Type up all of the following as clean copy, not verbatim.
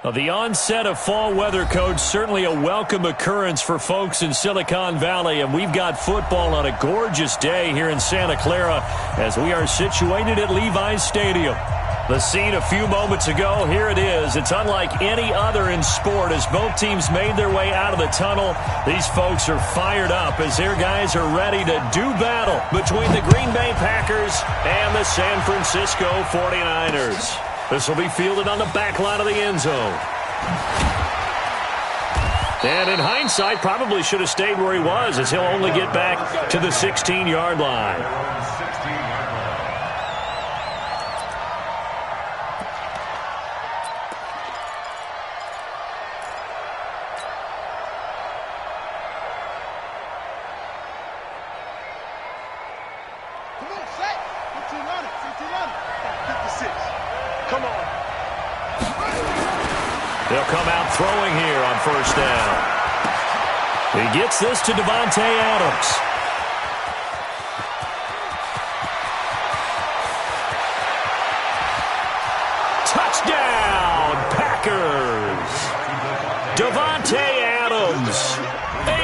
Well, the onset of fall weather, Coach, certainly a welcome occurrence for folks in Silicon Valley, and we've got football on a gorgeous day here in Santa Clara as we are situated at Levi's Stadium. The scene a few moments ago, here it is. It's unlike any other in sport as both teams made their way out of the tunnel. These folks are fired up as their guys are ready to do battle between the Green Bay Packers and the San Francisco 49ers. This will be fielded on the back line of the end zone. And in hindsight, probably should have stayed where he was as he'll only get back to the 16-yard line. They'll come out throwing here on first down. He gets this to Davante Adams. Touchdown, Packers. Davante Adams,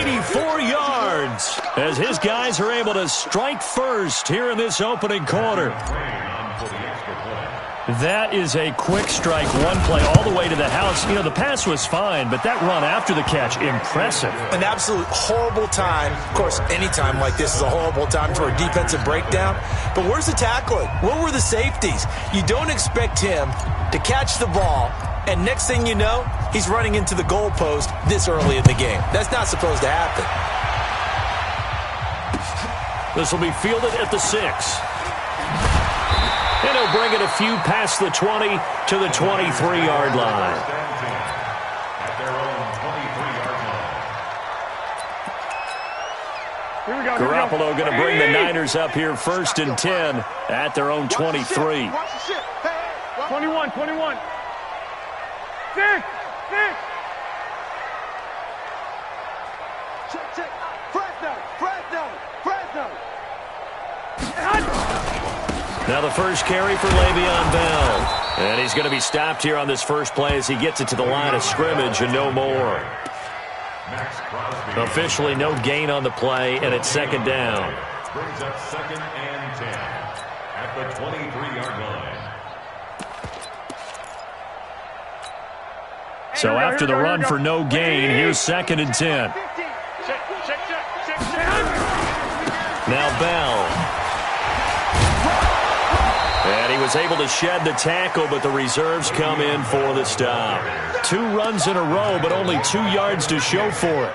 84 yards, as his guys are able to strike first here in this opening quarter. That is a quick strike, one play all the way to the house. You know, the pass was fine, but that run after the catch, impressive. An absolute horrible time. Of course, any time like this is a horrible time for a defensive breakdown. But where's the tackling? Where were the safeties? You don't expect him to catch the ball, and next thing you know, he's running into the goalpost this early in the game. That's not supposed to happen. This will be fielded at the 6. And he'll bring it a few past the 20 to the 23-yard line. Garoppolo going to bring the Niners up here first and 10 at their own 23. 21. 6. Check. Fresno. Now the first carry for Le'Veon Bell. And he's going to be stopped here on this first play as he gets it to the line of scrimmage and no more. Officially no gain on the play, and it's second down. Brings up second and 10 at the 23-yard line. So after the run for no gain, here's second and 10. Now Bell. And he was able to shed the tackle, but the reserves come in for the stop. 2 runs in a row, but only 2 yards to show for it.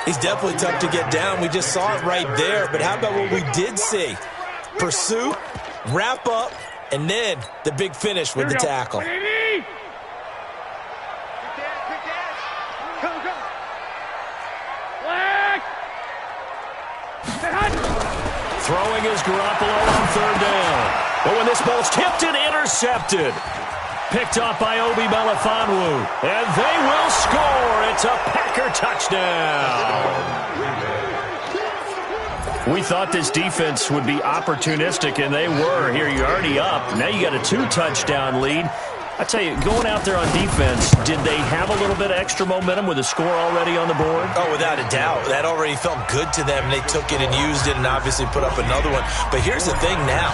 He's definitely tough to get down. We just saw it right there. But how about what we did see? Pursuit, wrap up, and then the big finish with the tackle. Throwing is Garoppolo on third down. But when this ball's tipped and intercepted. Picked off by Obi Melifonwu. And they will score. It's a Packer touchdown. We thought this defense would be opportunistic, and they were. Here you're already up. Now you got a 2-touchdown lead. I tell you, going out there on defense, did they have a little bit of extra momentum with a score already on the board? Oh, without a doubt. That already felt good to them. They took it and used it and obviously put up another one. But here's the thing now.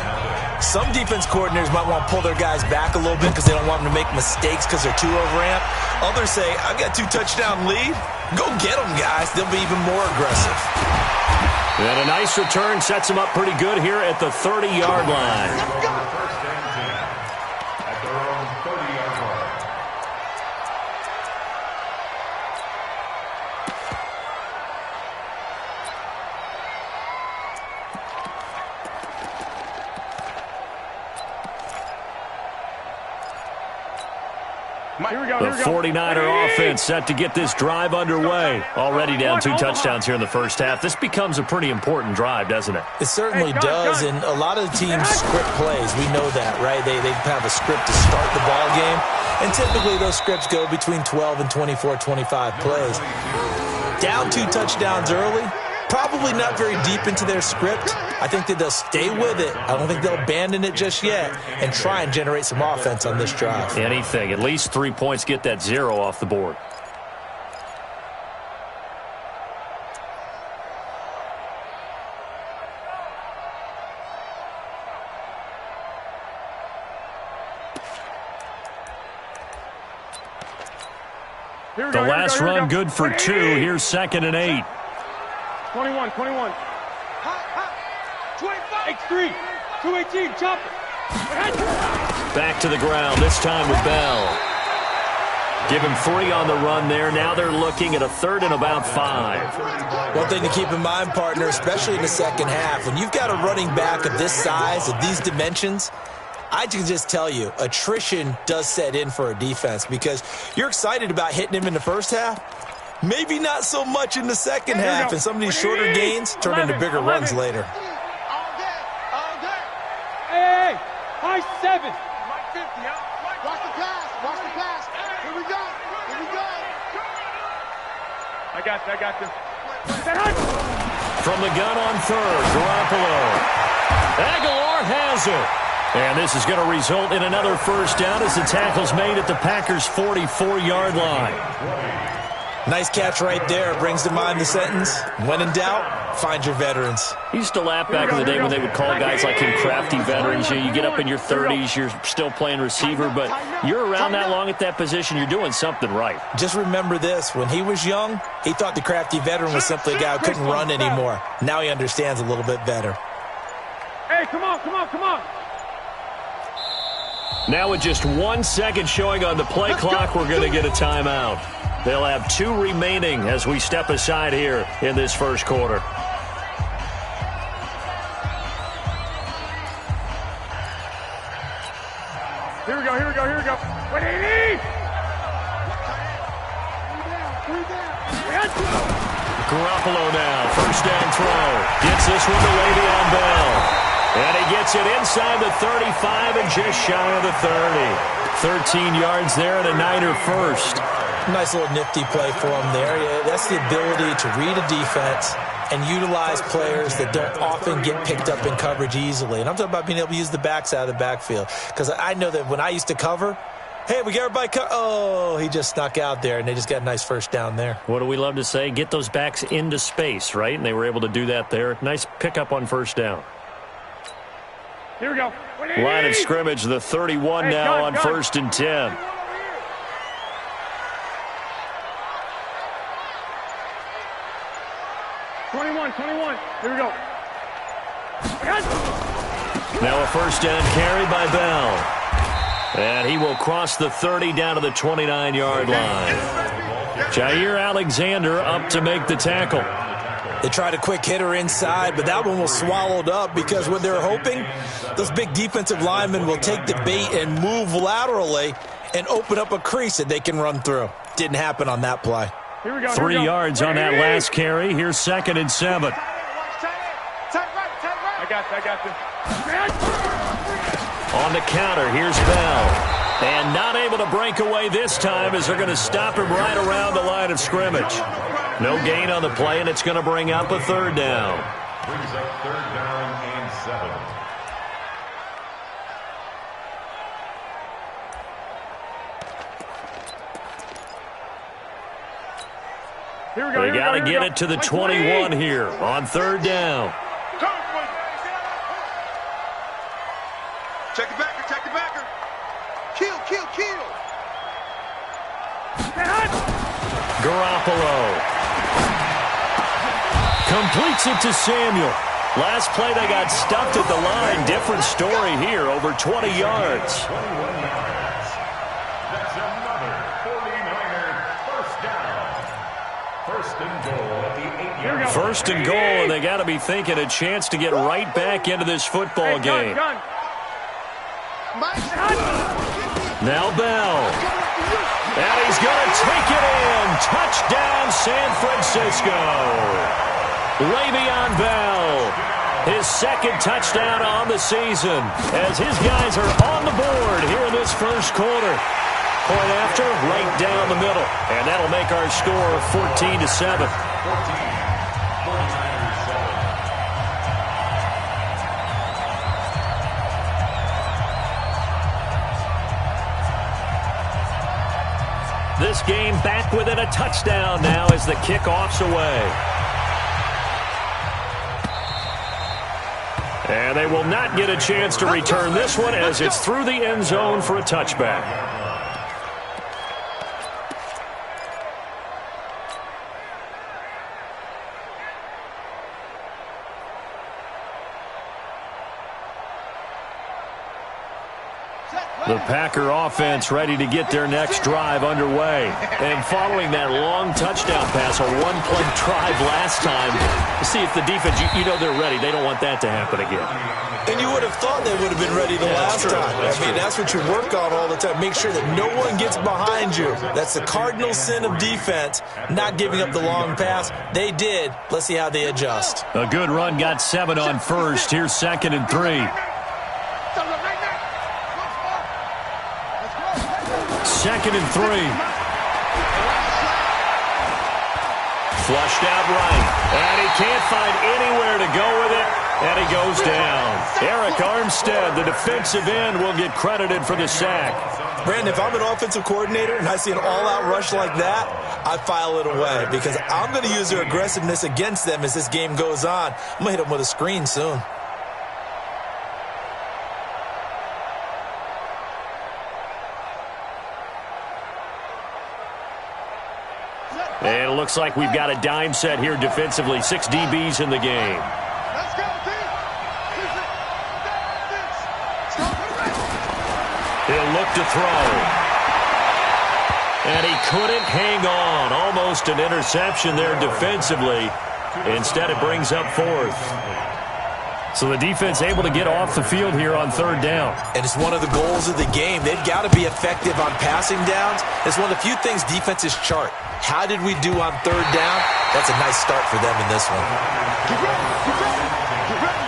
Some defense coordinators might want to pull their guys back a little bit because they don't want them to make mistakes because they're too overamped. Others say, I've got 2-touchdown lead. Go get them, guys. They'll be even more aggressive. And a nice return sets them up pretty good here at the 30-yard line. The 49er offense set to get this drive underway. Already down 2 touchdowns here in the first half. This becomes a pretty important drive, doesn't it? It certainly does, and a lot of the teams script plays. We know that, right? They have a script to start the ball game, and typically those scripts go between 12 and 24, 25 plays. Down 2 touchdowns early, probably not very deep into their script. I think that they'll stay with it. I don't think they'll abandon it just yet and try and generate some offense on this drive. Anything. At least 3 points, get that 0 off the board. The last run good for 2. Here's 2nd and 8. 21. 25. X3. 218. Chop it. Back to the ground, this time with Bell. Give him 3 on the run there. Now they're looking at a 3rd and about 5. One thing to keep in mind, partner, especially in the second half, when you've got a running back of this size, of these dimensions, I can just tell you, attrition does set in for a defense because you're excited about hitting him in the first half. Maybe not so much in the second half, and some of these shorter gains turn into bigger runs later. Hey, high 7. Watch the pass. Here we go. I got this. From the gun on 3rd, Garoppolo. Aguilar has it. And this is going to result in another first down as the tackle's made at the Packers' 44-yard line. Nice catch right there. Brings to mind the sentence, when in doubt, find your veterans. He used to laugh back in the day when they would call guys like him crafty veterans. You get up in your 30s, you're still playing receiver, but you're around that long at that position, you're doing something right. Just remember this. When he was young, he thought the crafty veteran was simply a guy who couldn't run anymore. Now he understands a little bit better. Hey, come on. Now with just 1 second showing on the play clock, we're going to get a timeout. They'll have 2 remaining as we step aside here in this first quarter. Here we go. 180. Garoppolo now, first down throw. Gets this one to Le'Veon Bell. And he gets it inside the 35 and just shy of the 30. 13 yards there and a Niner first. Nice little nifty play for him there. Yeah, that's the ability to read a defense and utilize players that don't often get picked up in coverage easily. And I'm talking about being able to use the backs out of the backfield. Because I know that when I used to cover, hey, we got everybody oh, he just snuck out there, and they just got a nice first down there. What do we love to say? Get those backs into space, right? And they were able to do that there. Nice pickup on first down. Here we go. Line of scrimmage, the 31 now on 1st and 10. Here we go. Now a first down carry by Bell. And he will cross the 30 down to the 29-yard line. Jair Alexander up to make the tackle. They tried a quick hitter inside, but that one was swallowed up because what they're hoping, those big defensive linemen will take the bait and move laterally and open up a crease that they can run through. Didn't happen on that play. 3 yards on that last carry. Here's 2nd and 7. I got this. On the counter, here's Bell. And not able to break away this time as they're going to stop him right around the line of scrimmage. No gain on the play, and it's going to bring up a 3rd down. Brings up 3rd down and 7. They got to get it to the 21 here on 3rd down. Check the backer. Kill. Garoppolo completes it to Samuel. Last play they got stuffed at the line. Different story here, over 20 yards. 21 yards. That's another 49er first down. First and goal at the 8-yard line. First and goal, and they got to be thinking a chance to get right back into this football game. Now Bell. And he's going to take it in. Touchdown, San Francisco. Le'Veon Bell, his 2nd touchdown on the season as his guys are on the board here in this first quarter. Point after, right down the middle. And that'll make our score 14-7. This game back within a touchdown now as the kickoff's away. And they will not get a chance to return this one as it's through the end zone for a touchback. The Packer offense ready to get their next drive underway. And following that long touchdown pass, a one-play drive last time, to see if the defense, you know they're ready. They don't want that to happen again. And you would have thought they would have been ready the last time. That's what you work on all the time. Make sure that no one gets behind you. That's the cardinal sin of defense, not giving up the long pass. They did. Let's see how they adjust. A good run got 7 on first. Here's 2nd and 3. 2nd and 3. Flushed out right. And he can't find anywhere to go with it. And he goes down. Eric Armstead, the defensive end, will get credited for the sack. Brandon, if I'm an offensive coordinator and I see an all-out rush like that, I file it away because I'm going to use their aggressiveness against them as this game goes on. I'm going to hit them with a screen soon. And it looks like we've got a dime set here defensively. 6 DBs in the game. Let's go, team. He'll look to throw. And he couldn't hang on. Almost an interception there defensively. Instead, it brings up 4th. So the defense able to get off the field here on 3rd down. And it's one of the goals of the game. They've got to be effective on passing downs. It's one of the few things defenses chart. How did we do on 3rd down? That's a nice start for them in this one. Get ready, get ready, get ready.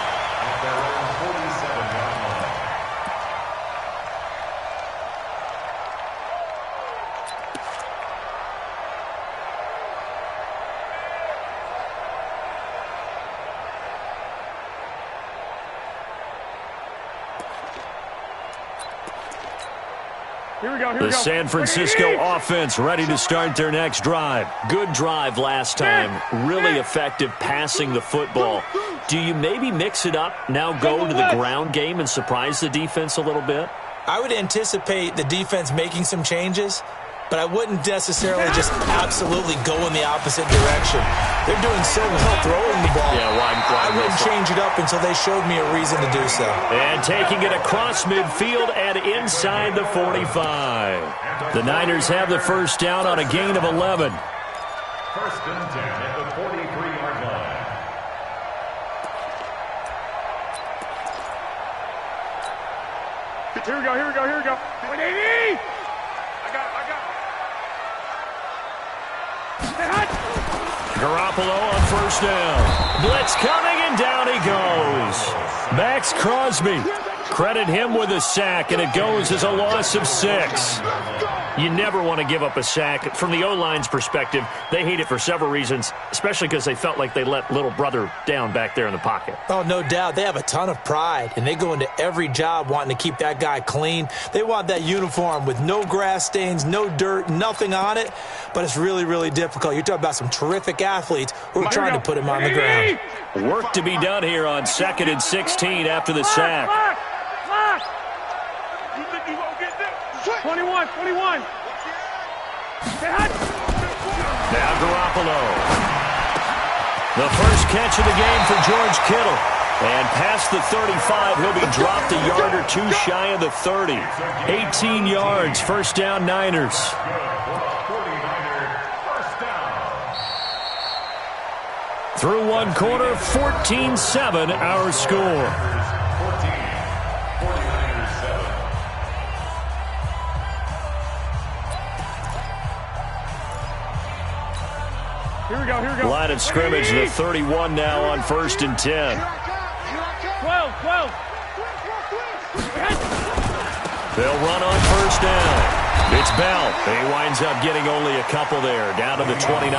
Here we go, here The we go. San Francisco offense ready to start their next drive. Good drive last time. Really effective passing the football. Do you maybe mix it up, now go to the ground game and surprise the defense a little bit? I would anticipate the defense making some changes, but I wouldn't necessarily just absolutely go in the opposite direction. They're doing so well throwing the ball. Yeah, why I wouldn't change it up until they showed me a reason to do so. And taking it across midfield and inside the 45. The Niners have the first down on a gain of 11. 1st and 10 at the 43-yard line. Here we go, here we go, here we go. 180! Garoppolo on 1st down. Blitz coming, and down he goes. Max Crosby. Credit him with a sack, and it goes as a loss of 6. You never want to give up a sack. From the O-line's perspective, they hate it for several reasons, especially because they felt like they let little brother down back there in the pocket. Oh, no doubt. They have a ton of pride, and they go into every job wanting to keep that guy clean. They want that uniform with no grass stains, no dirt, nothing on it, but it's really, really difficult. You're talking about some terrific athletes who are trying to put him on the ground. Work to be done here on 2nd and 16 after the sack. You think you won't get this? 21, 21. Now Garoppolo. The first catch of the game for George Kittle. And past the 35, he'll be dropped a yard or two shy of the 30. 18 yards, 1st down Niners. 49er, 1st down. Through one quarter, 14-7 our score. 14, 49ers 7. Here we go, here we go. Line of scrimmage, the 31 now on 1st and 10. 12, 12. They'll run on 1st down. It's Bell. He winds up getting only a couple there, down to the 29.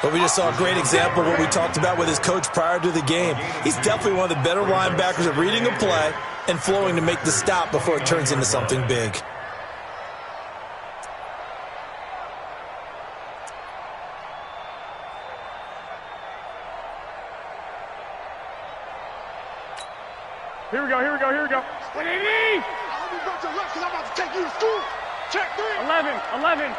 But we just saw a great example of what we talked about with his coach prior to the game. He's definitely one of the better linebackers at reading a play and flowing to make the stop before it turns into something big. go. 180. I'm gonna go to the left because I'm about to take you to school. Check 3. 11.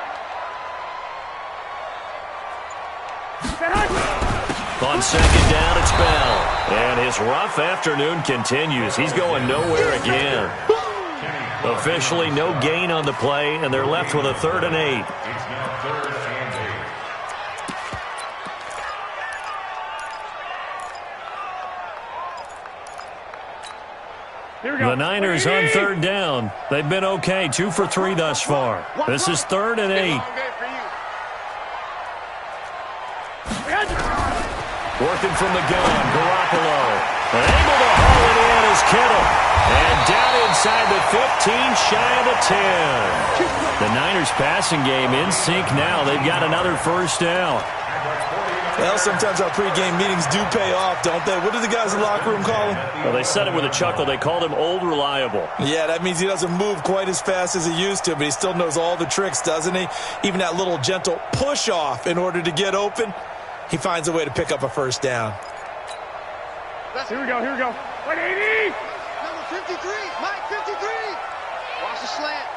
On second down, it's Bell. And his rough afternoon continues. He's going nowhere again. Officially no gain on the play, and they're left with a 3rd and 8. It's now 3rd and 8. Here we go. The Niners on 3rd down. They've been okay, 2 for 3 thus far. This is 3rd and 8. Working from the gun, Garoppolo. Able to haul it in is Kittle. And down inside the 15, shy of the 10. The Niners passing game in sync now. They've got another 1st down. Well, sometimes our pregame meetings do pay off, don't they? What do the guys in the locker room call him? Well, they said it with a chuckle. They called him Old Reliable. Yeah, that means he doesn't move quite as fast as he used to, but he still knows all the tricks, doesn't he? Even that little gentle push-off in order to get open, he finds a way to pick up a 1st down. Here we go. 180. Number 53. Mike 53. Watch the slant.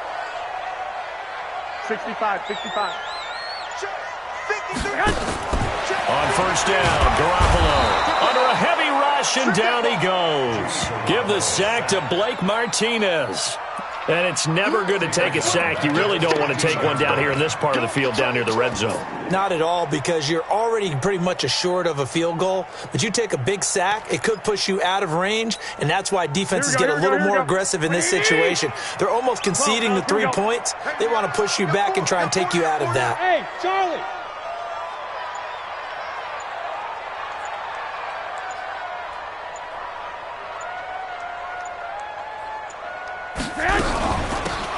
65. 53. On 1st down, Garoppolo under a heavy rush, and down he goes. Give the sack to Blake Martinez. And it's never good to take a sack. You really don't want to take one down here in this part of the field down near the red zone. Not at all, because you're already pretty much assured of a field goal. But you take a big sack, it could push you out of range, and that's why defenses get a little more aggressive in this situation. They're almost conceding the 3 points. They want to push you back and try and take you out of that. Hey, Charlie.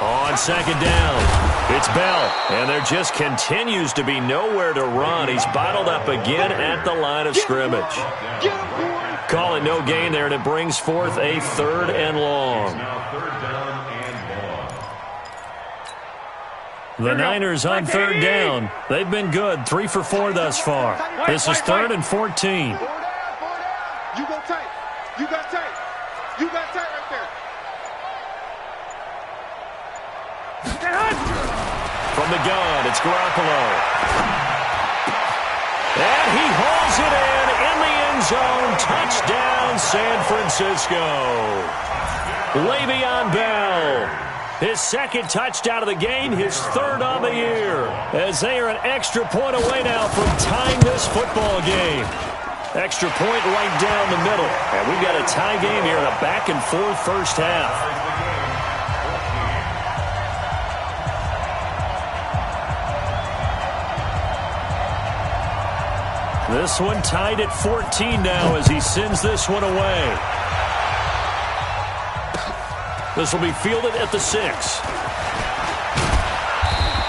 On 2nd down, it's Bell, and there just continues to be nowhere to run. He's bottled up again at the line of scrimmage. Call it no gain there, and it brings forth a 3rd and long. The Niners on 3rd down. They've been good, 3 for 4 thus far. This is 3rd and 14. 4 down. You go tight. You got tight. You got tight right there. From the gun, it's Garoppolo. And he hauls it in the end zone. Touchdown, San Francisco. Le'Veon Bell. His 2nd touchdown of the game, his 3rd on the year. As they are an extra point away now from tying this football game. Extra point right down the middle. And we've got a tie game here in a back-and-forth 1st half. This one tied at 14 now as he sends this one away. This will be fielded at the 6.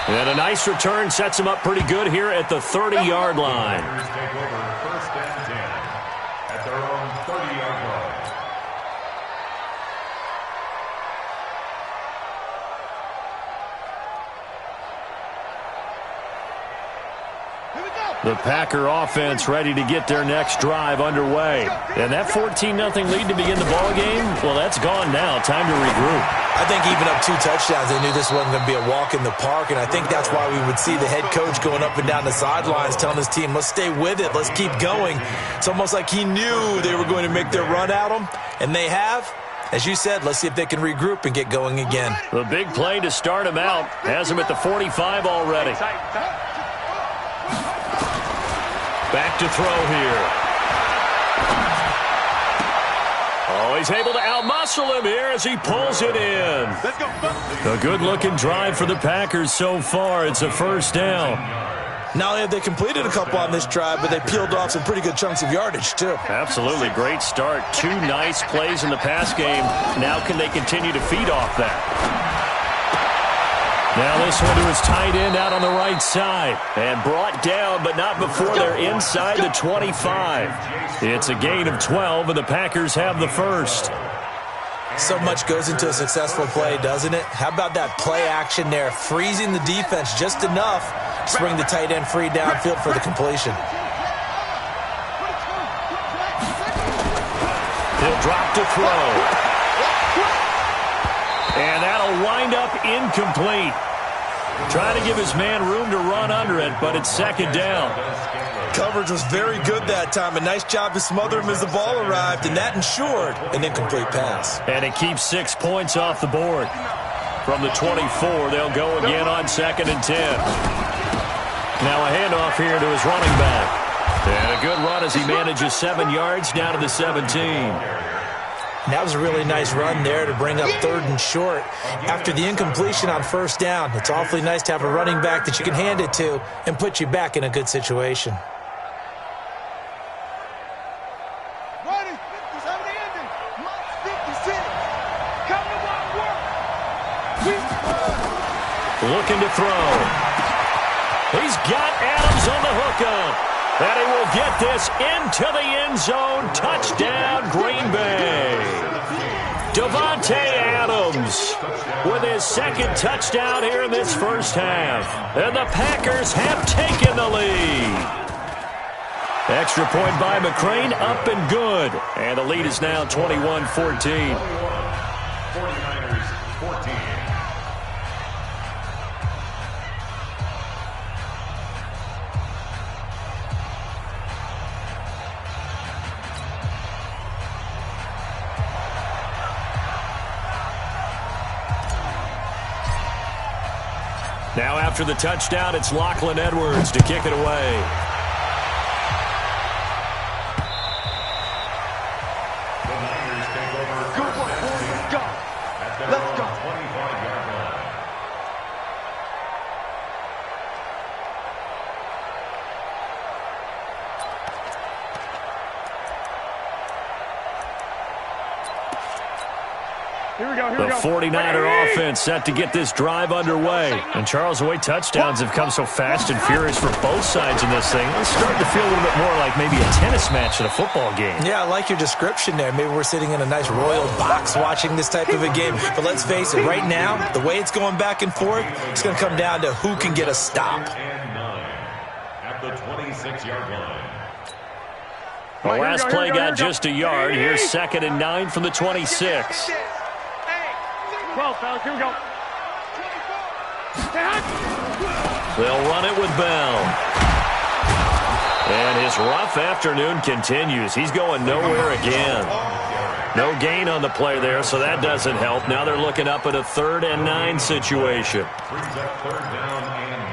And a nice return sets him up pretty good here at the 30-yard line. Take over 1st and 10 at their own 30-yard line. The Packer offense ready to get their next drive underway. And that 14-0 lead to begin the ball game, well, that's gone now. Time to regroup. I think even up 2 touchdowns, they knew this wasn't going to be a walk in the park, and I think that's why we would see the head coach going up and down the sidelines telling his team, let's stay with it, let's keep going. It's almost like he knew they were going to make their run at him, and they have. As you said, let's see if they can regroup and get going again. The big play to start him out has him at the 45 already. Back to throw here. Oh, he's able to outmuscle him here as he pulls it in. A good-looking drive for the Packers so far. It's a 1st down. Not only have they completed a couple on this drive, but they peeled off some pretty good chunks of yardage, too. Absolutely. Great start. 2 nice plays in the pass game. Now can they continue to feed off that? Now this one to his tight end out on the right side. And brought down, but not before they're inside the 25. It's a gain of 12, and the Packers have the 1st. So much goes into a successful play, doesn't it? How about that play action there? Freezing the defense just enough to bring the tight end free downfield for the completion. He'll drop to throw. And that'll wind up incomplete. Trying to give his man room to run under it, but it's second down. Coverage was very good that time. A nice job to smother him as the ball arrived, and that ensured an incomplete pass. And it keeps 6 points off the board. From the 24, they'll go again on 2nd and 10. Now a handoff here to his running back. And a good run as he manages 7 yards down to the 17. And that was a really nice run there to bring up 3rd and short. After the incompletion on 1st down, it's awfully nice to have a running back that you can hand it to and put you back in a good situation. Looking to throw. He's got Adams on the hookup. And he will get this into the end zone. Touchdown, Green Bay. Davante Adams with his 2nd touchdown here in this first half. And the Packers have taken the lead. Extra point by McCrane, up and good. And the lead is now 21-14. 49ers 14. Now after the touchdown, it's Lachlan Edwards to kick it away. The Niners take over. Let's go. Let's go. 25-yard line. Here we go, here The we go. 49er offense set to get this drive underway. And Charles, the way touchdowns have come so fast and furious for both sides in this thing, it's starting to feel a little bit more like maybe a tennis match at a football game. Yeah, I like your description there. Maybe we're sitting in a nice royal box watching this type of a game. But let's face it, right now, the way it's going back and forth, it's going to come down to who can get a stop. And 9 at the 26-yard line. The last play got just a yard. Here's 2nd and 9 from the 26. 12, fellas, here we go. They'll run it with Bell. And his rough afternoon continues. He's going nowhere again. No gain on the play there, so that doesn't help. Now they're looking up at a 3rd and 9 situation. Brings up 3rd down and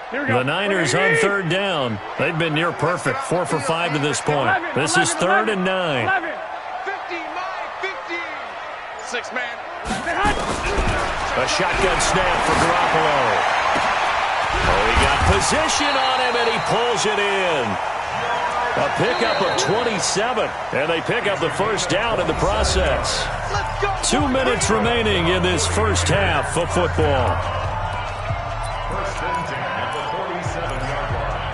9. Here we go. The Niners on 3rd down. They've been near perfect, 4 for 5 to this point. This is 3rd and 9. 11. 6-man. A shotgun snap for Garoppolo. Oh, he got position on him, and he pulls it in. A pickup of 27, and they pick up the first down in the process. 2 minutes remaining in this first half of football. 1st and 10 at the 47-yard line.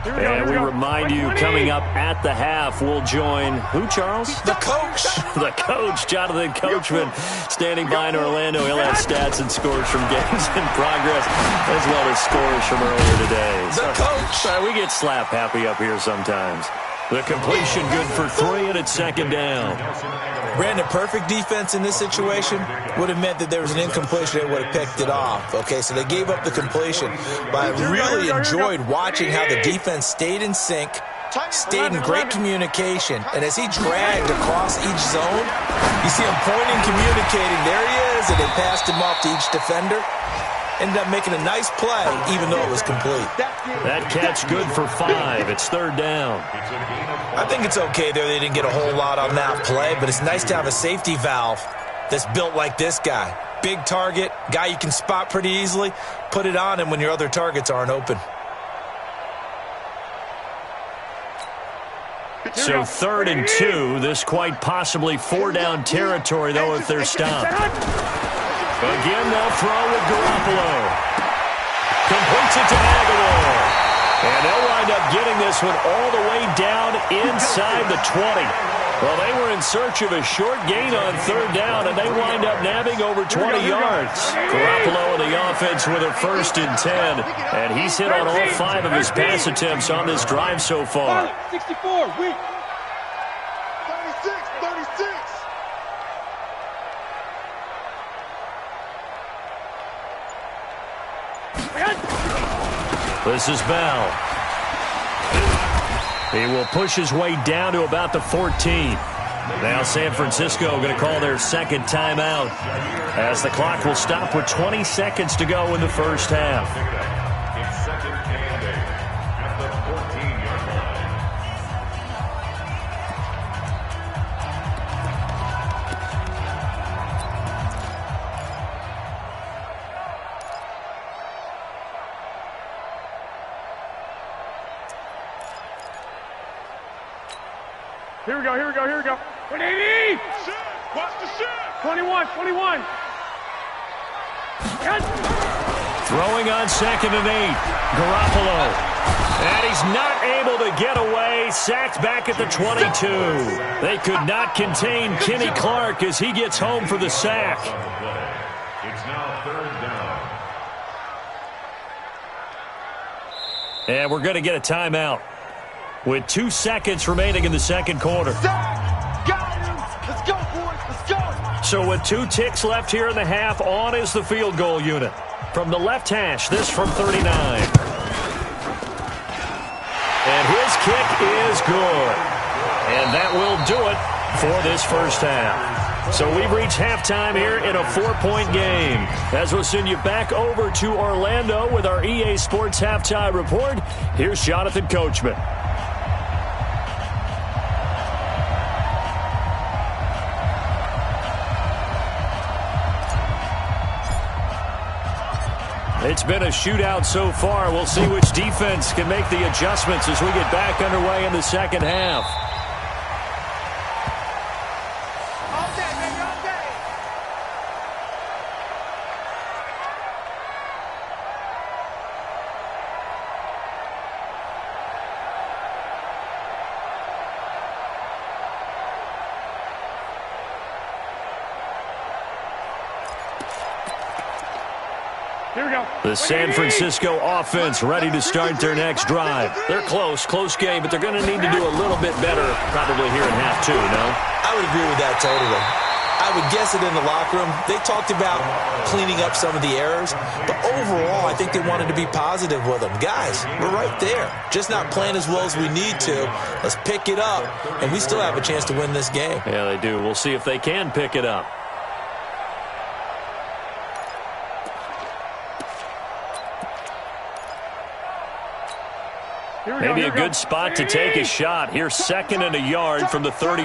And we remind you, coming up at the half, we'll join who, Charles? The coach. The coach, Jonathan Coachman, standing by in Orlando. He'll have stats and scores from games in progress, as well as scores from earlier today. The coach. Sorry, we get slap happy up here sometimes. The completion good for 3, and it's 2nd down. Brandon, perfect defense in this situation would have meant that there was an incompletion that would have picked it off. Okay, so they gave up the completion. But I really enjoyed watching how the defense stayed in sync, stayed in great communication. And as he dragged across each zone, you see him pointing, communicating. There he is, and they passed him off to each defender. Ended up making a nice play, even though it was complete. That catch good for 5. It's 3rd down. I think it's okay there. They didn't get a whole lot on that play, but it's nice to have a safety valve that's built like this guy. Big target, guy you can spot pretty easily. Put it on him when your other targets aren't open. So 3rd and 2. This quite possibly 4-down territory, though, if they're stopped. Again, they'll throw with Garoppolo. Completes it to Aguilar. And they'll wind up getting this one all the way down inside the 20. Well, they were in search of a short gain on third down, and they wind up nabbing over 20 yards. Garoppolo in the offense with a 1st and 10, and he's hit on all 5 of his pass attempts on this drive so far. 64, weak. 36. This is Bell. He will push his way down to about the 14. Now San Francisco going to call their second timeout as the clock will stop with 20 seconds to go in the first half. It's second and 8 at the 14-yard line. Here we go. 180! Watch the shit. 21. Throwing on 2nd and 8. Garoppolo. And he's not able to get away. Sacked back at the 22. They could not contain Kenny Clark as he gets home for the sack. It's now 3rd down. And we're going to get a timeout with 2 seconds remaining in the second quarter. Got him. Let's go, boys. Let's go. So with 2 ticks left here in the half, on is the field goal unit. From the left hash, this from 39. And his kick is good. And that will do it for this first half. So we've reached halftime here in a 4-point game. As we'll send you back over to Orlando with our EA Sports Halftime Report, here's Jonathan Coachman. It's been a shootout so far. We'll see which defense can make the adjustments as we get back underway in the second half. All day, baby, all day. Here we go. The San Francisco offense ready to start their next drive. They're close game, but they're going to need to do a little bit better probably here in half 2, no? I would agree with that totally. I would guess it in the locker room. They talked about cleaning up some of the errors, but overall, I think they wanted to be positive with them. Guys, we're right there. Just not playing as well as we need to. Let's pick it up, and we still have a chance to win this game. Yeah, they do. We'll see if they can pick it up. Maybe a good spot to take a shot. Here's 2nd and a yard from the 34.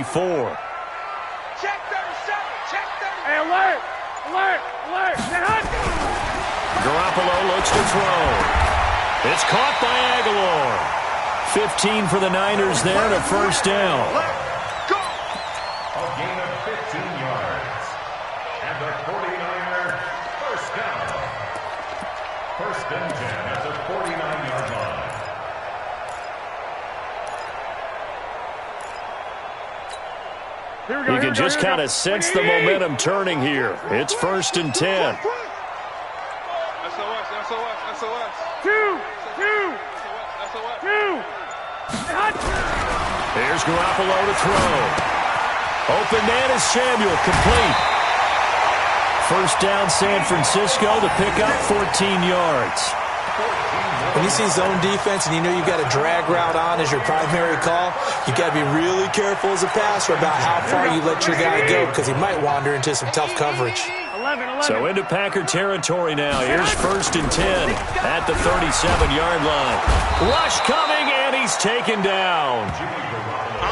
Check 37. Check 37. Hey, alert. Garoppolo looks to throw. It's caught by Aguilar. 15 for the Niners there and a first down. Go. A gain of 15 yards. And the 49er first down. 1st and 10 at the 49-yard line. You can just kind of sense the momentum turning here. It's 1st and 10. SOS. Two. Here's Garoppolo to throw. Open man is Samuel, complete. First down San Francisco to pick up 14 yards. When you see zone defense and you know you've got a drag route on as your primary call, you've got to be really careful as a passer about how far you let your guy go because he might wander into some tough coverage. 11. So into Packer territory now. Here's 1st and 10 at the 37-yard line. Rush coming, and he's taken down.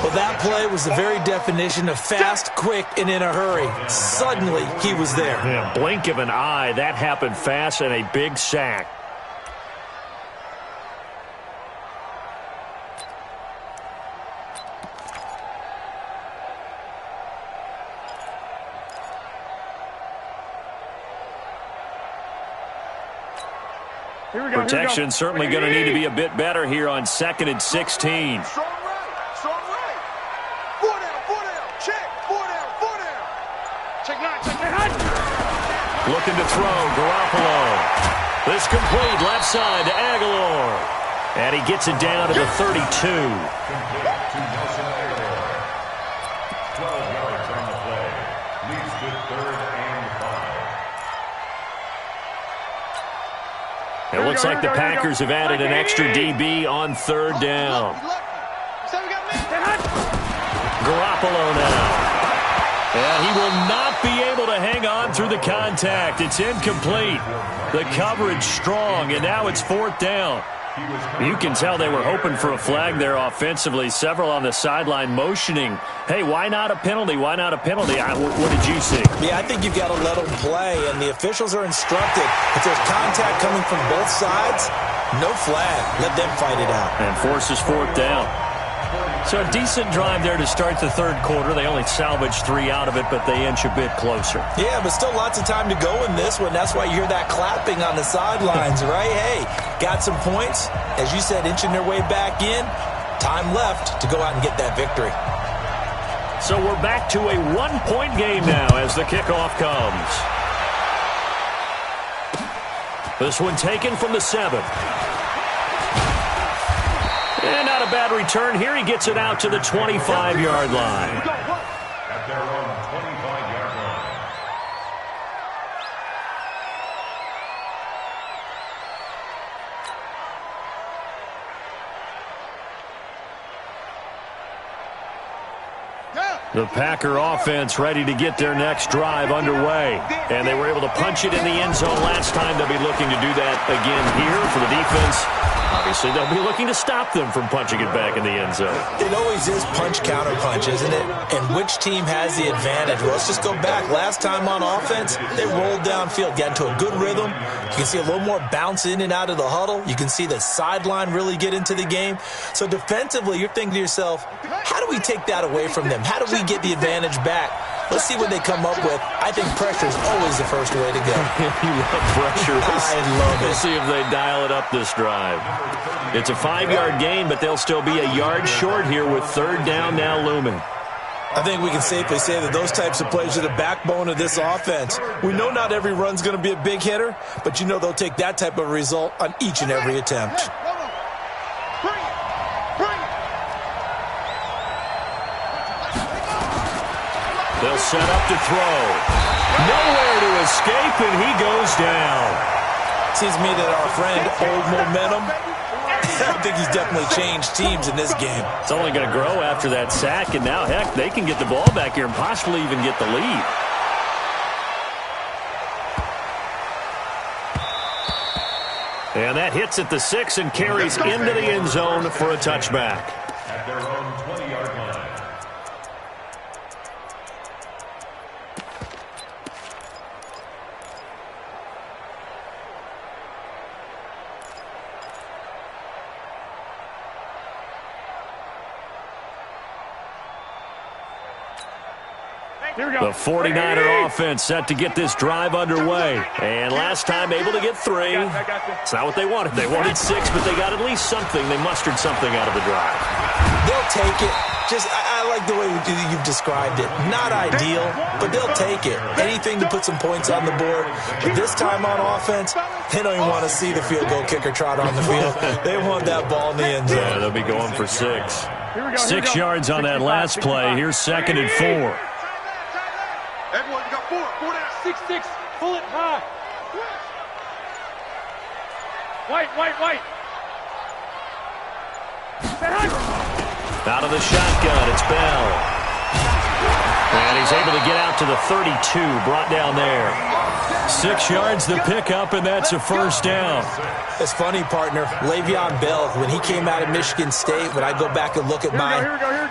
Well, that play was the very definition of fast, quick, and in a hurry. Suddenly, he was there. Yeah, blink of an eye. That happened fast and a big sack. Protection certainly going to need to be a bit better here on 2nd and 16. Strong right. Strong right. 4 down, 4 down. Check. 4 down, 4 down. Check 9, check 9. Looking to throw, Garoppolo. This complete left side to Aguilar. And he gets it down to the 32. Complete to Nelson Aguilar. 12 yards on the play. Leads to 3rd and 5. It looks like the Packers have added an extra DB on 3rd down. Garoppolo now. And he will not be able to hang on through the contact. It's incomplete. The coverage strong, and now it's 4th down. You can tell they were hoping for a flag there offensively. Several on the sideline motioning, hey, why not a penalty? Why not a penalty? What did you see? Yeah, I think you've got to let them play, and the officials are instructed. If there's contact coming from both sides, no flag. Let them fight it out. And forces 4th down. So a decent drive there to start the 3rd quarter. They only salvaged 3 out of it, but they inch a bit closer. Yeah, but still lots of time to go in this one. That's why you hear that clapping on the sidelines, right? Hey, got some points. As you said, inching their way back in. Time left to go out and get that victory. So we're back to a 1-point game now as the kickoff comes. This one taken from the 7. And not a bad return here. He gets it out to the 25-yard line. At their own 25-yard line. The Packer offense ready to get their next drive underway. And they were able to punch it in the end zone last time. They'll be looking to do that again here for the defense. Obviously, they'll be looking to stop them from punching it back in the end zone. It always is punch-counter-punch, isn't it? And which team has the advantage? Well, let's just go back. Last time on offense, they rolled downfield, got into a good rhythm. You can see a little more bounce in and out of the huddle. You can see the sideline really get into the game. So defensively, you're thinking to yourself, how do we take that away from them? How do we get the advantage back? Let's see what they come up with. I think pressure is always the first way to go. You love pressure. I love it. We'll see if they dial it up this drive. It's a 5-yard gain, but they'll still be a yard short here with 3rd down now looming. I think we can safely say that those types of plays are the backbone of this offense. We know not every run's going to be a big hitter, but you know they'll take that type of result on each and every attempt. They'll set up to throw. Nowhere to escape, and he goes down. Seems to me that our friend, Old Momentum, I think he's definitely changed teams in this game. It's only going to grow after that sack, and now, heck, they can get the ball back here and possibly even get the lead. And that hits at the 6 and carries into the end zone for a touchback. At their own 20-yard line. The 49er offense set to get this drive underway. And last time able to get 3. It's not what they wanted. They wanted 6, but they got at least something. They mustered something out of the drive. They'll take it. I like the way you've described it. Not ideal, but they'll take it. Anything to put some points on the board. But this time on offense, they don't even want to see the field goal kicker trot on the field. They want that ball in the end zone. Yeah, they'll be going for 6. 6 yards on that last play. Here's 2nd and 4. Everyone, you got 4. 4 down. 6-6. Pull it high. White. Out of the shotgun, it's Bell. And he's able to get out to the 32, brought down there. 6 yards the pickup, and that's a 1st down. It's funny, partner. Le'Veon Bell, when he came out of Michigan State, when I go back and look at my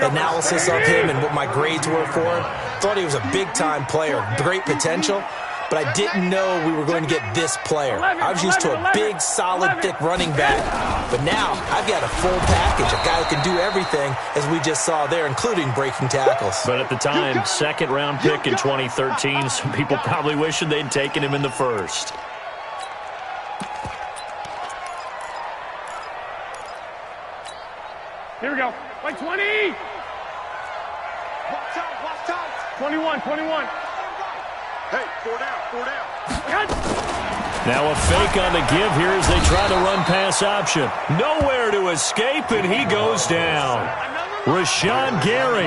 analysis of him and what my grades were for him, thought he was a big-time player, great potential, but I didn't know we were going to get this player. I was used to a big, solid, thick running back, but now I've got a full package, a guy who can do everything, as we just saw there, including breaking tackles. But at the time, 2nd-round pick in 2013, some people probably wishing they'd taken him in the 1st. go. Like 20. Watch tight, watch tight. 21, 21. Hey, 4 down, 4 down. Now a fake on the give here as they try to run pass option. Nowhere to escape, and he goes down. Rashawn Gary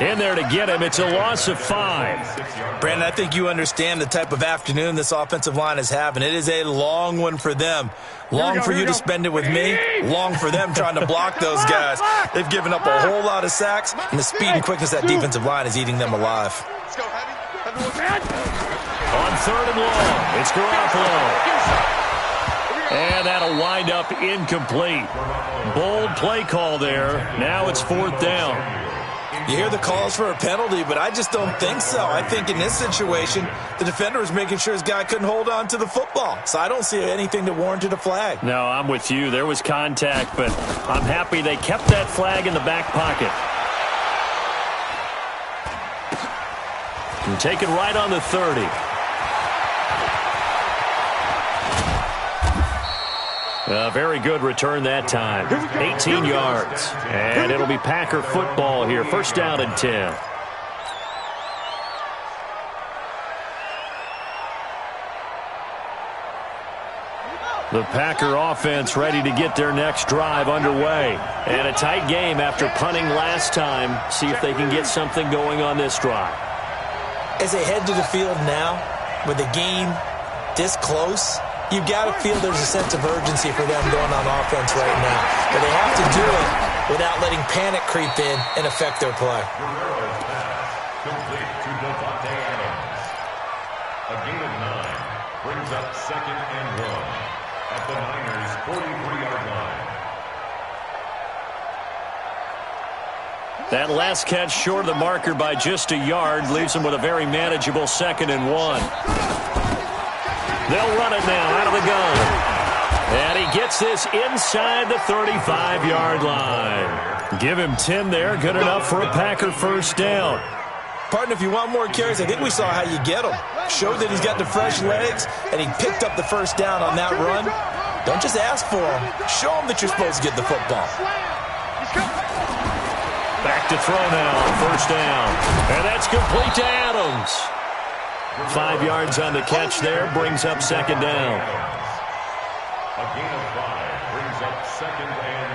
in there to get him. It's a loss of 5. Brandon, I think you understand the type of afternoon this offensive line is having. It is a long one for them. Long for you to spend it with me. Long for them trying to block those guys. They've given up a whole lot of sacks, and the speed and quickness of that defensive line is eating them alive. Let's go, Heavy. On 3rd and long, it's Garoppolo. And that'll wind up incomplete. Bold play call there. Now it's 4th down. You hear the calls for a penalty, but I just don't think so. I think in this situation, the defender was making sure his guy couldn't hold on to the football. So I don't see anything that warranted a flag. No, I'm with you. There was contact, but I'm happy they kept that flag in the back pocket. And take it right on the 30. A very good return that time. 18 yards. And it'll be Packer football here. 1st down and 10. The Packer offense ready to get their next drive underway. And a tight game after punting last time. See if they can get something going on this drive. As they head to the field now, with the game this close, you've got to feel there's a sense of urgency for them going on offense right now. But they have to do it without letting panic creep in and affect their play. Complete to Devontae Adams. A gain of 9 brings up 2nd and 1 at the Niners' 43-yard line. That last catch short of the marker by just a yard leaves them with a very manageable 2nd and 1. They'll run it now out of the gun. And he gets this inside the 35-yard line. Give him 10 there. Good enough for a Packer 1st down. Partner, if you want more carries, I think we saw how you get him. Showed that he's got the fresh legs, and he picked up the 1st down on that run. Don't just ask for him. Show him that you're supposed to get the football. Back to throw now on 1st down. And that's complete to Adams. 5 yards on the catch there, brings up 2nd down. A gain of 5 brings up 2nd and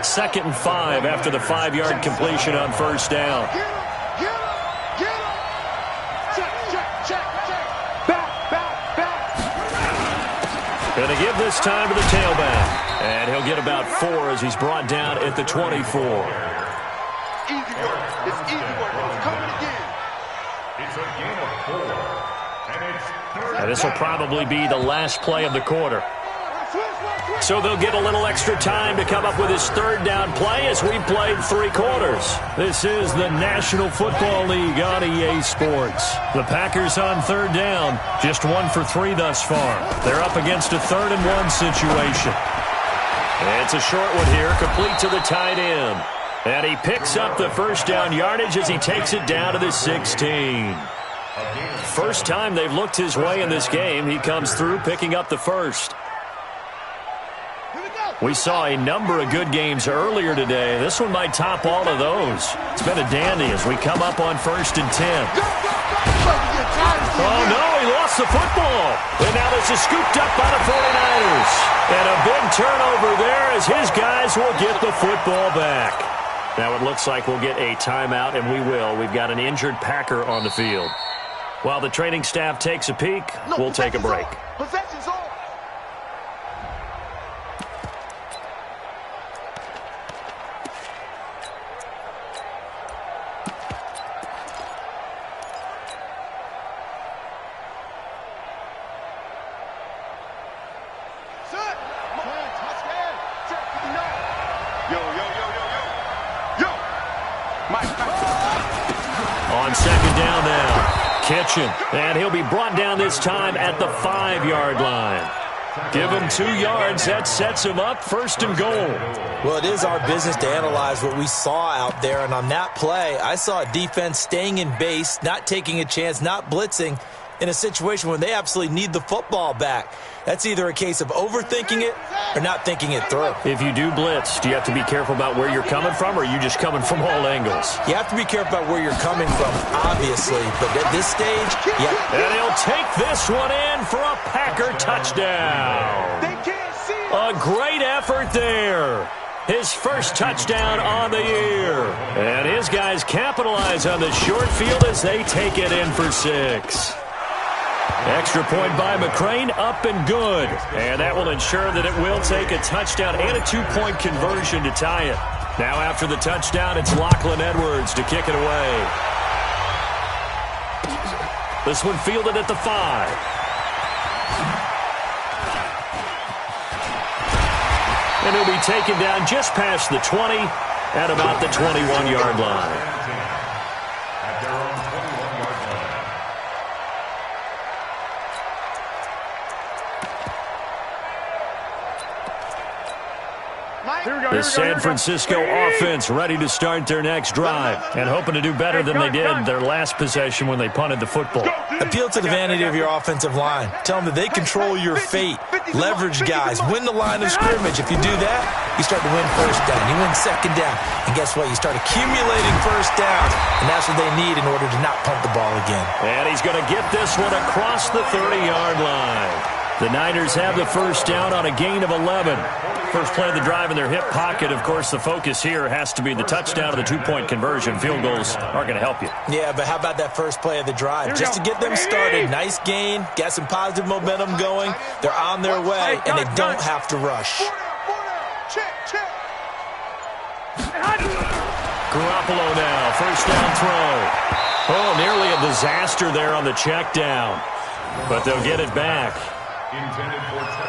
5. 2nd and 5 after the 5-yard completion on 1st down. Get him! Check, check, check, check. Back. Gonna give this time to the tailback. And he'll get about 4 as he's brought down at the 24. Easy work. It's easy work. It's coming again. It's a gain of 4. And it's 3rd. And this will probably be the last play of the quarter. So they'll get a little extra time to come up with his 3rd down play as we've played 3 quarters. This is the National Football League on EA Sports. The Packers on 3rd down, just 1 for 3 thus far. They're up against a 3rd and 1 situation. It's a short one here, complete to the tight end. And he picks up the 1st down yardage as he takes it down to the 16. First time they've looked his way in this game. He comes through picking up the 1st. We saw a number of good games earlier today. This one might top all of those. It's been a dandy as we come up on 1st and 10. Oh, no, he lost the football. And now this is scooped up by the 49ers. And a big turnover there as his guys will get the football back. Now it looks like we'll get a timeout, and we will. We've got an injured Packer on the field. While the training staff takes a peek, we'll take a break. Possession's on. On 2nd down now, Kitchen. And he'll be brought down this time at the 5-yard line. Give him 2 yards. That sets him up 1st and goal. Well, it is our business to analyze what we saw out there. And on that play, I saw a defense staying in base, not taking a chance, not blitzing, in a situation when they absolutely need the football back. That's either a case of overthinking it or not thinking it through. If you do blitz, do you have to be careful about where you're coming from, or are you just coming from all angles? You have to be careful about where you're coming from, obviously, but at this stage, yeah. And he'll take this one in for a Packer touchdown. They can't see it. A great effort there. His first touchdown on the year. And his guys capitalize on the short field as they take it in for 6. Extra point by McCrane, up and good. And that will ensure that it will take a touchdown and a 2-point conversion to tie it. Now after the touchdown, it's Lachlan Edwards to kick it away. This one fielded at the 5. And he'll be taken down just past the 20 at about the 21-yard line. At their own 21-yard line. The San Francisco offense ready to start their next drive and hoping to do better than they did their last possession when they punted the football. Appeal to the vanity of your offensive line. Tell them that they control your fate. Leverage guys. Win the line of scrimmage. If you do that, you start to win first down. You win second down. And guess what? You start accumulating first downs. And that's what they need in order to not punt the ball again. And he's going to get this one across the 30-yard line. The Niners have the first down on a gain of 11. First play of the drive in their hip pocket. Of course, the focus here has to be the touchdown of the 2-point conversion. Field goals aren't going to help you. Yeah, but how about that first play of the drive? Just to get them started. Nice gain. Got some positive momentum going. They're on their way, and they don't have to rush. Garoppolo now. First down throw. Oh, nearly a disaster there on the check down. But they'll get it back.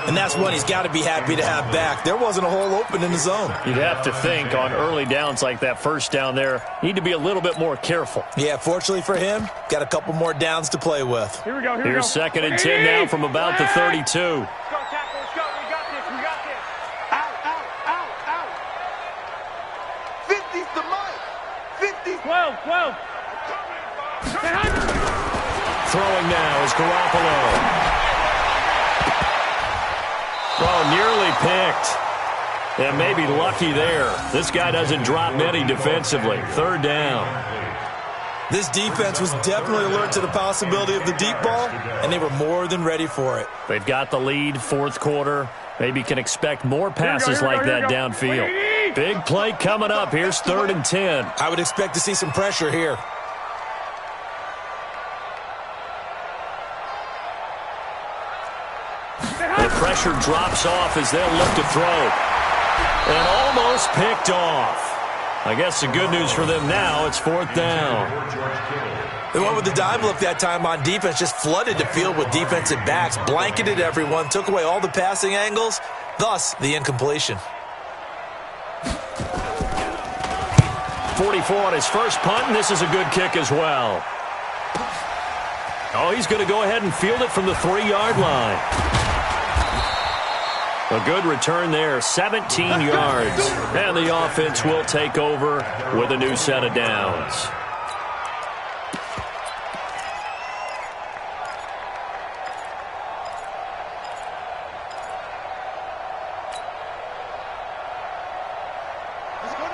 And that's one he's got to be happy to have back. There wasn't a hole open in the zone. You'd have to think on early downs like that first down there, need to be a little bit more careful. Yeah, fortunately for him, got a couple more downs to play with. Here we go. Here's second and 10 now from about the 32. Let's go, tackle. Let's go. We got this. We got this. Out. 50's the mic. 50. 12. Throwing now is Garoppolo. Oh, nearly picked. And maybe lucky there. This guy doesn't drop many defensively. Third down. This defense was definitely alert to the possibility of the deep ball, and they were more than ready for it. They've got the lead, fourth quarter. Maybe can expect more passes like that downfield. Big play coming up. Here's 3rd and 10. I would expect to see some pressure here. The pressure drops off as they'll look to throw. And almost picked off. I guess the good news for them now, it's 4th down. They went with the dime look that time on defense, just flooded the field with defensive backs, blanketed everyone, took away all the passing angles, thus the incompletion. 44 on his first punt, and this is a good kick as well. Oh, he's going to go ahead and field it from the 3-yard line. A good return there, 17 yards. And the offense will take over with a new set of downs.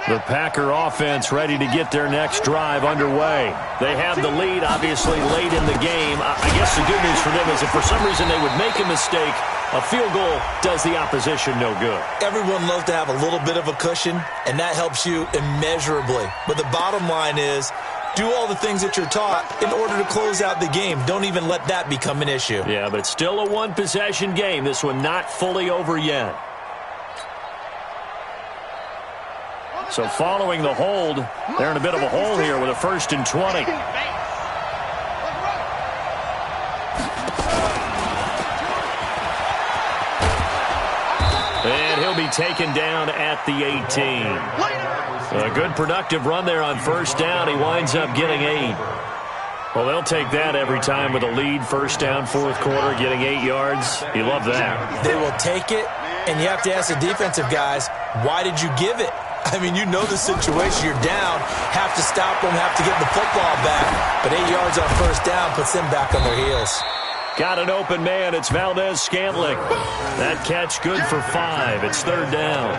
The Packer offense ready to get their next drive underway. They have the lead, obviously, late in the game. I guess the good news for them is if for some reason they would make a mistake, a field goal does the opposition no good. Everyone loves to have a little bit of a cushion, and that helps you immeasurably. But the bottom line is, do all the things that you're taught in order to close out the game. Don't even let that become an issue. Yeah, but it's still a one-possession game. This one not fully over yet. So following the hold, they're in a bit of a hole here with a 1st and 20. And he'll be taken down at the 18. A good productive run there on 1st down. He winds up getting 8. Well, they'll take that every time with a lead. 1st down, 4th quarter, getting 8 yards. You love that. They will take it, and you have to ask the defensive guys, why did you give it? I mean, you know the situation. You're down, have to stop them, have to get the football back. But 8 yards on first down puts them back on their heels. Got an open man. It's Valdez-Scantling. That catch good for 5. It's third down.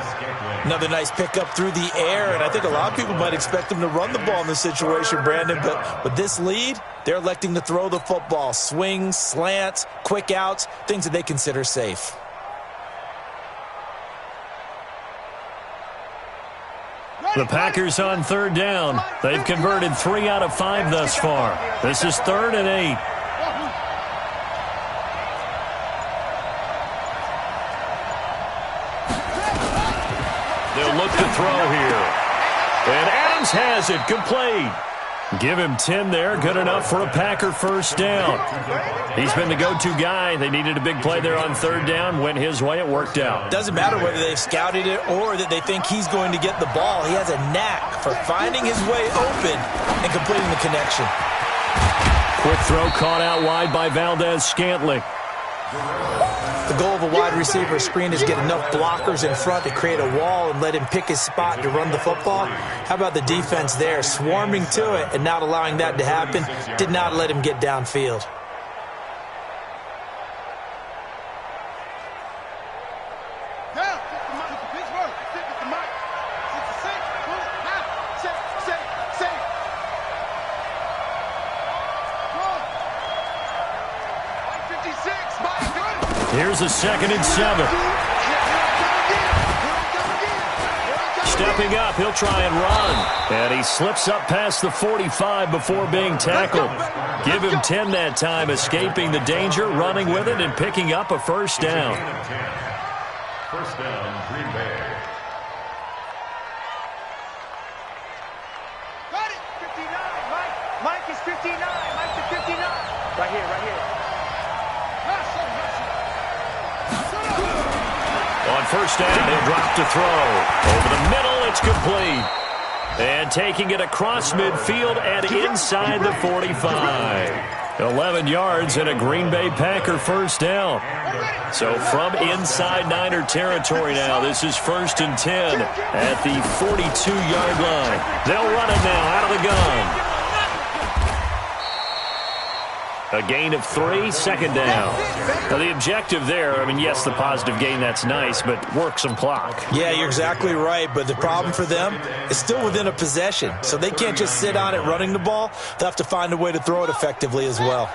Another nice pickup through the air, and I think a lot of people might expect them to run the ball in this situation, Brandon. But with this lead, they're electing to throw the football. Swings, slants, quick outs, things that they consider safe. The Packers on third down. They've converted 3 out of 5 thus far. This is 3rd and 8. They'll look to throw here. And Adams has it, complete. Give him 10 there, good enough for a Packer first down. He's been the go-to guy. They needed a big play there on third down. Went his way, it worked out. Doesn't matter whether they've scouted it or that they think he's going to get the ball. He has a knack for finding his way open and completing the connection. Quick throw caught out wide by Valdez-Scantling. The goal of a wide receiver screen is get enough blockers in front to create a wall and let him pick his spot to run the football. How about the defense there, swarming to it and not allowing that to happen? Did not let him get downfield. Here's a 2nd and 7. Stepping up, he'll try and run. And he slips up past the 45 before being tackled. Give him 10 that time, escaping the danger, running with it, and picking up a first down. First down, Green Bay. Got it! 59, Mike. Mike is 59. Mike is 59. Right here, right here. On first down, he'll drop to throw. Over the middle, it's complete. And taking it across midfield and inside the 45. 11 yards and a Green Bay Packer first down. So from inside Niner territory now, this is 1st and 10 at the 42-yard line. They'll run it now out of the gun. A gain of 3, 2nd down. Now the objective there, I mean, yes, the positive gain, that's nice, but work some clock. Yeah, you're exactly right, but the problem for them is still within a possession, so they can't just sit on it running the ball. They'll have to find a way to throw it effectively as well.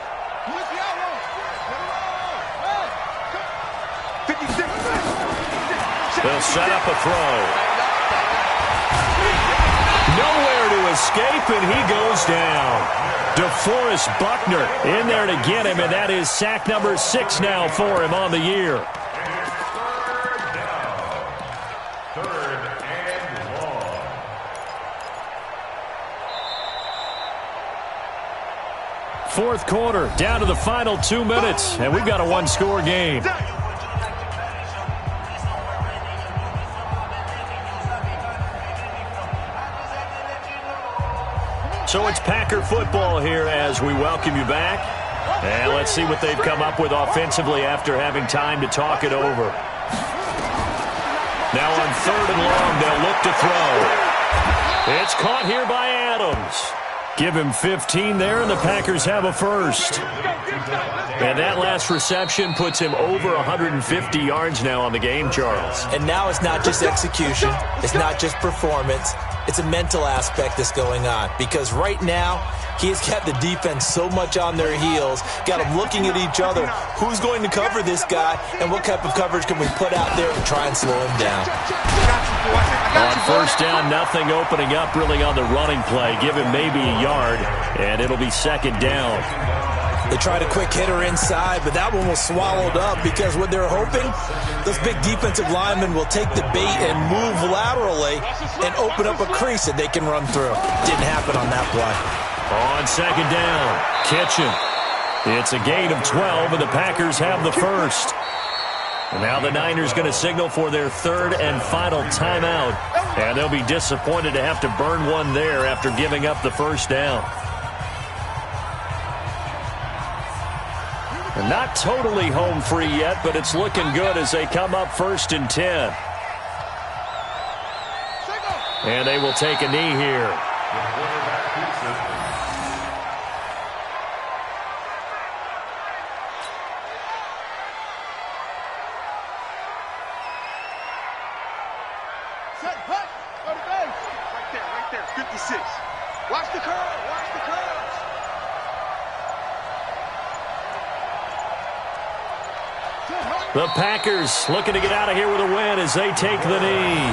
They'll set up a throw. Nowhere to escape, and he goes down. DeForest Buckner in there to get him, and that is sack number 6 now for him on the year. Third and long. Fourth quarter, down to the final 2 minutes, and we've got a 1-score game. So it's Packer football here as we welcome you back. And let's see what they've come up with offensively after having time to talk it over. Now on 3rd and long, they'll look to throw. It's caught here by Adams. Give him 15 there, and the Packers have a first. And that last reception puts him over 150 yards now on the game, Charles. And now it's not just execution. It's not just performance. It's a mental aspect that's going on. Because right now, he has got the defense so much on their heels, got them looking at each other. Who's going to cover this guy, and what type of coverage can we put out there to try and slow him down? On first down, nothing opening up really on the running play. Give him maybe a yard, and it'll be 2nd down. They tried a quick hitter inside, but that one was swallowed up because what they're hoping, those big defensive linemen will take the bait and move laterally and open up a crease that they can run through. Didn't happen on that play. On 2nd down, Kitchen. It's a gain of 12, and the Packers have the first. And now the Niners going to signal for their 3rd and final timeout. And they'll be disappointed to have to burn one there after giving up the first down. Not totally home free yet, but it's looking good as they come up 1st and 10. And they will take a knee here. Set, hut, go to base. Right there, 56. Watch the curve, watch the curves. The Packers looking to get out of here with a win as they take the knee.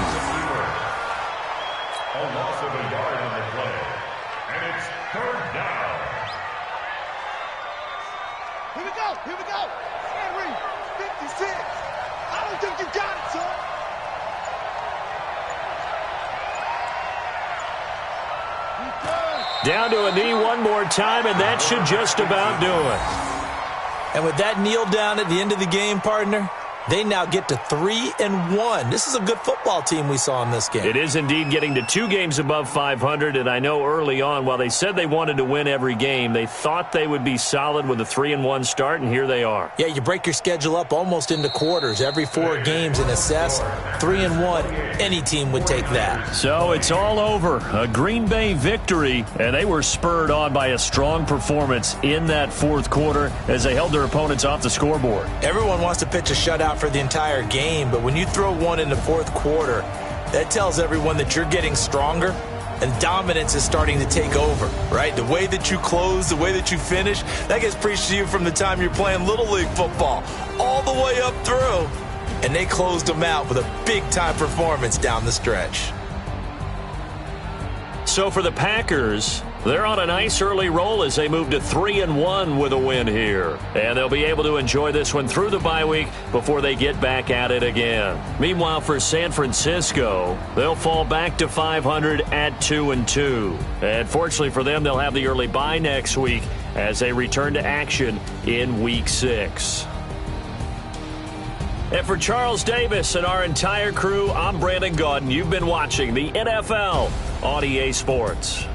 A loss of a yard on the play. And it's third down. Here we go. Henry, 56. I don't think you got it, son. Down to a knee one more time, and that should just about do it. And with that kneel down at the end of the game, partner, they now get to 3-1. This is a good football team we saw in this game. It is indeed getting to 2 games above 500, and I know early on, while they said they wanted to win every game, they thought they would be solid with a 3-1 start, and here they are. Yeah, you break your schedule up almost into quarters, every 4 games, and assess 3-1. Any team would take that. So it's all over. A Green Bay victory, and they were spurred on by a strong performance in that fourth quarter as they held their opponents off the scoreboard. Everyone wants to pitch a shutout for the entire game, but when you throw one in the fourth quarter, that tells everyone that you're getting stronger and dominance is starting to take over, right? The way that you close, the way that you finish, that gets preached to you from the time you're playing Little League football all the way up through. And they closed them out with a big-time performance down the stretch. So for the Packers, they're on a nice early roll as they move to 3-1 with a win here. And they'll be able to enjoy this one through the bye week before they get back at it again. Meanwhile, for San Francisco, they'll fall back to 500 at 2-2. And fortunately for them, they'll have the early bye next week as they return to action in Week 6. And for Charles Davis and our entire crew, I'm Brandon Gaudin. You've been watching the NFL on EA Sports.